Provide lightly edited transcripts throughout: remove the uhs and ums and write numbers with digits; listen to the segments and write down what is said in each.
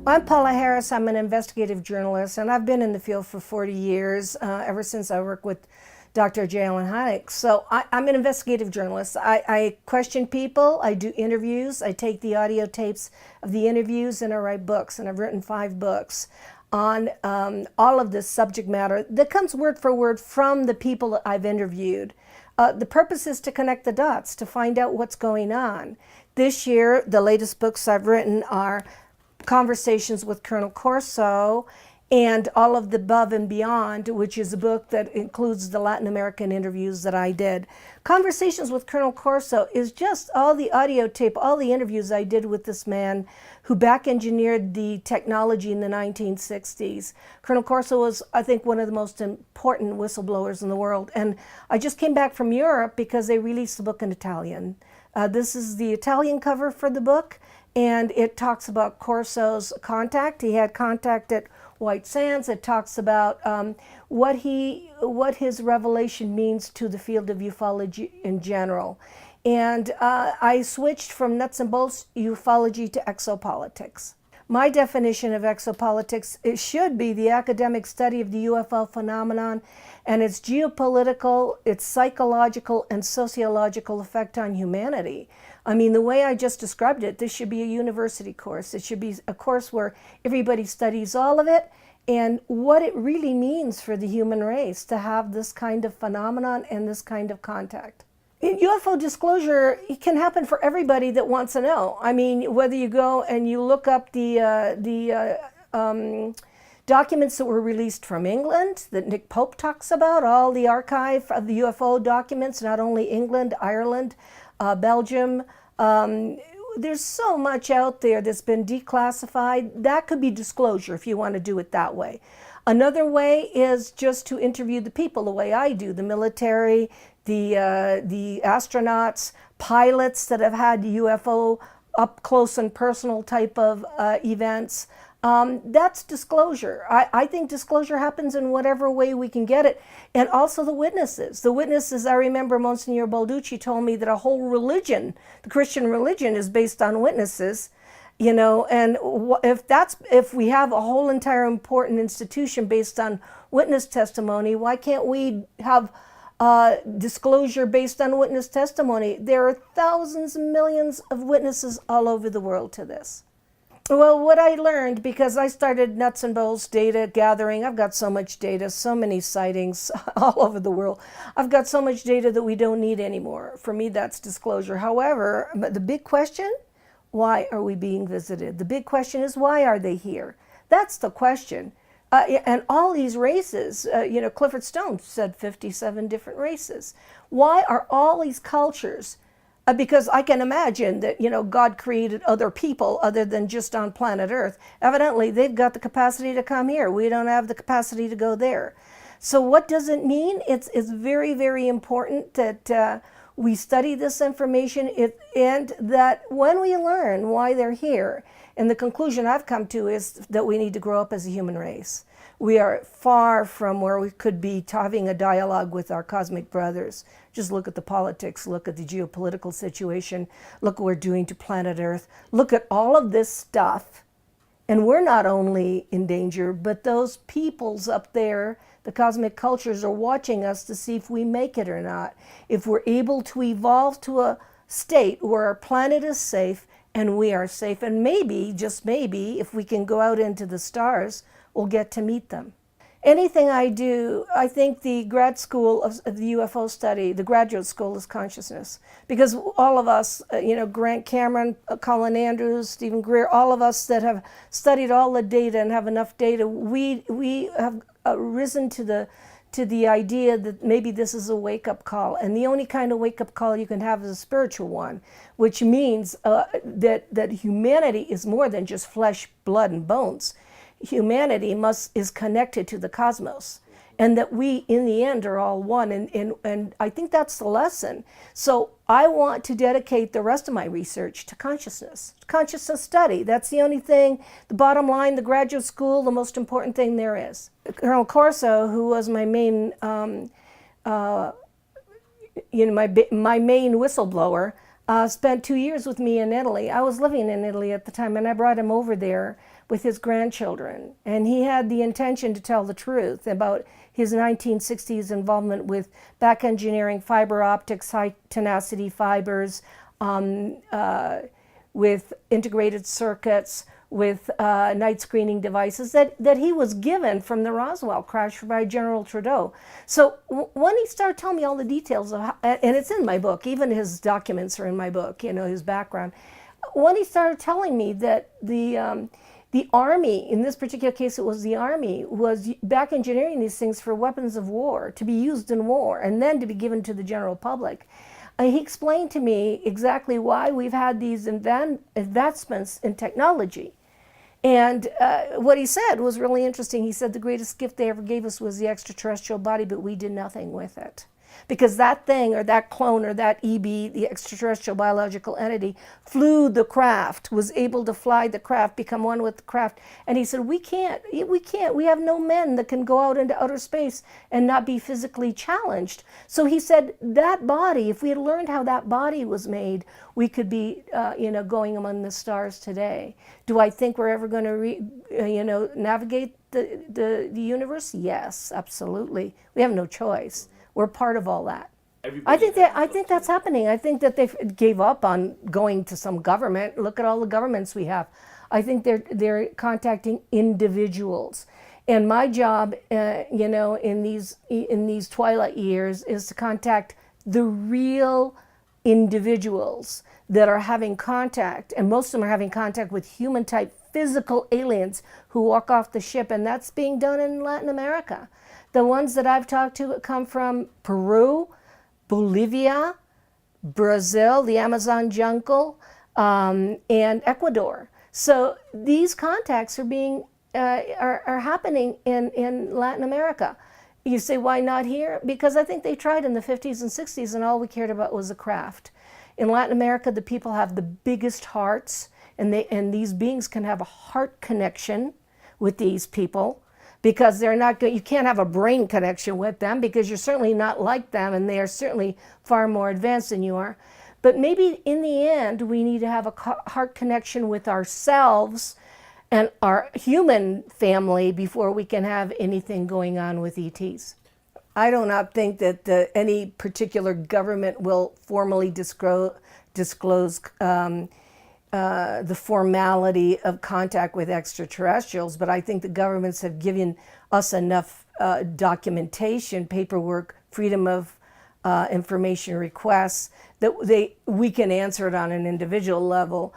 I'm Paola Harris. I'm an investigative journalist, and I've been in the field for 40 years, ever since I worked with Dr. J. Allen Hynek. So I'm an investigative journalist. I question people, I do interviews, I take the audio tapes of the interviews, and I write books, and I've written 5 books on all of this subject matter that comes word for word from the people that I've interviewed. The purpose is to connect the dots, to find out what's going on. This year, the latest books I've written are Conversations with Colonel Corso and All of the Above and Beyond, which is a book that includes the Latin American interviews that I did. Conversations with Colonel Corso is just all the audio tape, all the interviews I did with this man who back engineered the technology in the 1960s. Colonel Corso was, I think, one of the most important whistleblowers in the world. And I just came back from Europe because they released the book in Italian. This is the Italian cover for the book, and it talks about Corso's contact. He had contact at White Sands. It talks about what his revelation means to the field of ufology in general. And I switched from nuts and bolts ufology to exopolitics. My definition of exopolitics, it should be the academic study of the UFO phenomenon and its geopolitical, its psychological, and sociological effect on humanity. I mean, the way I just described it, this should be a university course. It should be a course where everybody studies all of it and what it really means for the human race to have this kind of phenomenon and this kind of contact. UFO disclosure, it can happen for everybody that wants to know. I mean, whether you go and you look up the documents that were released from England that Nick Pope talks about, all the archive of the UFO documents, not only England, Ireland, Belgium. There's so much out there that's been declassified. That could be disclosure if you want to do it that way. Another way is just to interview the people the way I do, the military, the astronauts, pilots that have had UFO up close and personal type of events. That's disclosure. I think disclosure happens in whatever way we can get it. And also the witnesses. The witnesses, I remember Monsignor Balducci told me that a whole religion, the Christian religion, is based on witnesses. You know, and if we have a whole entire important institution based on witness testimony, why can't we have disclosure based on witness testimony? There are thousands and millions of witnesses all over the world to this. Well, what I learned, because I started nuts and bolts data gathering, I've got so much data, so many sightings all over the world. I've got so much data that we don't need anymore. For me, that's disclosure. However, the big question, why are we being visited? The big question is, why are they here? That's the question. And all these races, you know, Clifford Stone said 57 different races. Why are all these cultures? Because I can imagine that, you know, God created other people other than just on planet Earth. Evidently, they've got the capacity to come here. We don't have the capacity to go there. So what does it mean? It's very, very important that we study this information and that when we learn why they're here, and the conclusion I've come to is that we need to grow up as a human race. We are far from where we could be having a dialogue with our cosmic brothers. Just look at the politics, look at the geopolitical situation, look what we're doing to planet Earth. Look at all of this stuff. And we're not only in danger, but those peoples up there, the cosmic cultures, are watching us to see if we make it or not. If we're able to evolve to a state where our planet is safe and we are safe, and maybe, just maybe, if we can go out into the stars, we'll get to meet them. Anything I do, I think the grad school of the UFO study, the graduate school, is consciousness. Because all of us, you know, Grant Cameron, Colin Andrews, Stephen Greer, all of us that have studied all the data and have enough data, we have risen to the idea that maybe this is a wake-up call. And the only kind of wake-up call you can have is a spiritual one, which means that humanity is more than just flesh, blood, and bones. Humanity is connected to the cosmos, and that we in the end are all one, and I think that's the lesson. So I want to dedicate the rest of my research to consciousness study. That's the only thing, the bottom line, the graduate school, the most important thing there is. Colonel Corso, who was my main my main whistleblower, spent 2 years with me in Italy. I was living in Italy at the time, and I brought him over there with his grandchildren, and he had the intention to tell the truth about his 1960s involvement with back engineering, fiber optics, high tenacity fibers, with integrated circuits, with night screening devices that he was given from the Roswell crash by General Trudeau. So when he started telling me all the details of how, and it's in my book, even his documents are in my book, you know, his background. When he started telling me that the Army, in this particular case it was the Army, was back engineering these things for weapons of war, to be used in war, and then to be given to the general public. He explained to me exactly why we've had these advancements in technology. And what he said was really interesting. He said the greatest gift they ever gave us was the extraterrestrial body, but we did nothing with it. Because that thing, or that clone, or that EB, the extraterrestrial biological entity, flew the craft, was able to fly the craft, become one with the craft. And he said, we can't, we have no men that can go out into outer space and not be physically challenged. So he said, that body, if we had learned how that body was made, we could be, going among the stars today. Do I think we're ever going to, navigate the universe? Yes, absolutely. We have no choice. We're part of all that. I think that's happening. I think that they gave up on going to some government. Look at all the governments we have. I think they're contacting individuals. And my job, in these twilight years, is to contact the real individuals that are having contact, and most of them are having contact with human-type physical aliens who walk off the ship, and that's being done in Latin America. The ones that I've talked to come from Peru, Bolivia, Brazil, the Amazon jungle, and Ecuador. So these contacts are happening in Latin America. You say, why not here? Because I think they tried in the 50s and 60s, and all we cared about was the craft. In Latin America, the people have the biggest hearts, and these beings can have a heart connection with these people. Because they're not good, you can't have a brain connection with them because you're certainly not like them, and they are certainly far more advanced than you are. But maybe in the end, we need to have a heart connection with ourselves and our human family before we can have anything going on with ETs. I do not think that any particular government will formally disclose the formality of contact with extraterrestrials, but I think the governments have given us enough documentation, paperwork, freedom of information requests that we can answer it on an individual level.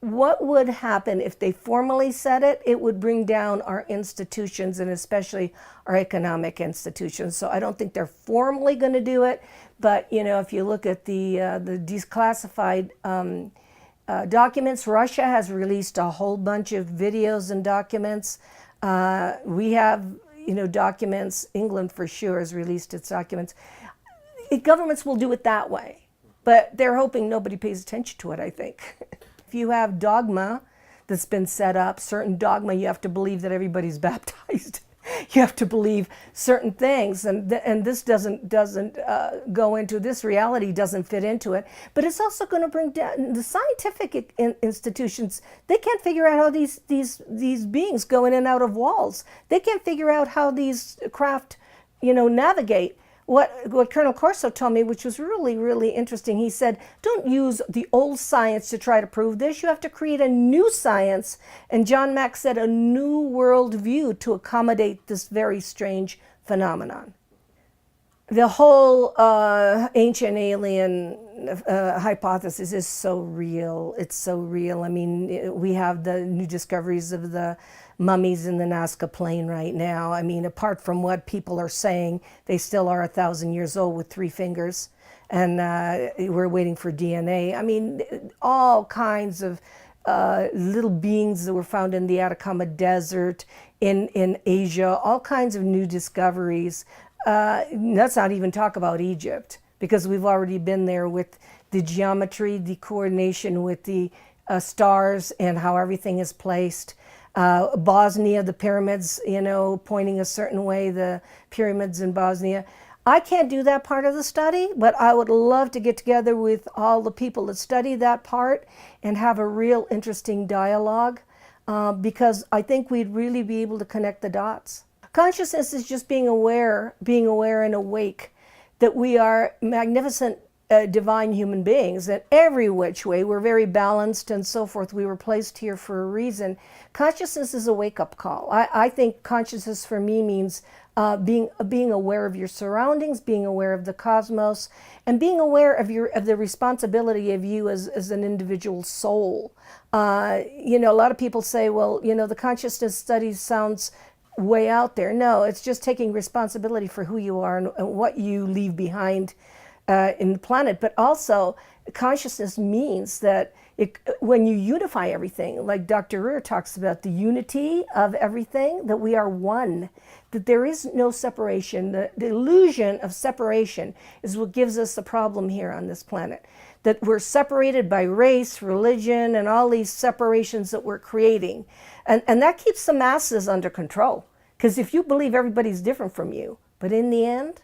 What would happen if they formally said it? It would bring down our institutions, and especially our economic institutions. So I don't think they're formally going to do it, but if you look at the declassified documents, Russia has released a whole bunch of videos and documents. We have, documents. England for sure has released its documents. Governments will do it that way, but they're hoping nobody pays attention to it, I think. If you have dogma that's been set up, certain dogma, you have to believe that everybody's baptized. You have to believe certain things, and this doesn't go into this. Reality doesn't fit into it. But it's also going to bring down the scientific institutions. They can't figure out how these beings go in and out of walls. They can't figure out how these craft, navigate. What Colonel Corso told me, which was really, really interesting, he said, don't use the old science to try to prove this. You have to create a new science. And John Mack said a new world view to accommodate this very strange phenomenon. The whole ancient alien hypothesis is so real. It's so real. I mean, we have the new discoveries of the mummies in the Nazca Plain right now. I mean, apart from what people are saying, they still are 1,000 years old with 3 fingers, and we're waiting for DNA. I mean, all kinds of little beings that were found in the Atacama Desert, in Asia, all kinds of new discoveries. Let's not even talk about Egypt, because we've already been there with the geometry, the coordination with the stars and how everything is placed. Bosnia, the pyramids, pointing a certain way, the pyramids in Bosnia. I can't do that part of the study, but I would love to get together with all the people that study that part and have a real interesting dialogue. because I think we'd really be able to connect the dots. Consciousness is just being aware and awake that we are magnificent divine human beings in every which way. We're very balanced and so forth. We were placed here for a reason. Consciousness is a wake-up call. I think consciousness for me means being aware of your surroundings, being aware of the cosmos, and being aware of the responsibility of you as an individual soul. You know, a lot of people say, well, you know, the consciousness studies sounds way out there. No, it's just taking responsibility for who you are and what you leave behind in the planet. But also, consciousness means that when you unify everything, like Dr. Rear talks about the unity of everything, that we are one, that there is no separation. The illusion of separation is what gives us the problem here on this planet, that we're separated by race, religion, and all these separations that we're creating. And that keeps the masses under control. Because if you believe everybody's different from you, but in the end,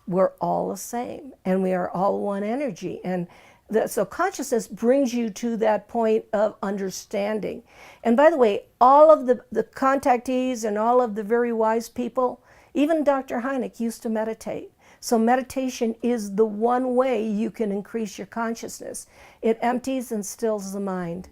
we're all the same, and we are all one energy. And so consciousness brings you to that point of understanding. And by the way, all of the contactees and all of the very wise people, even Dr. Hynek used to meditate. So meditation is the one way you can increase your consciousness. It empties and stills the mind.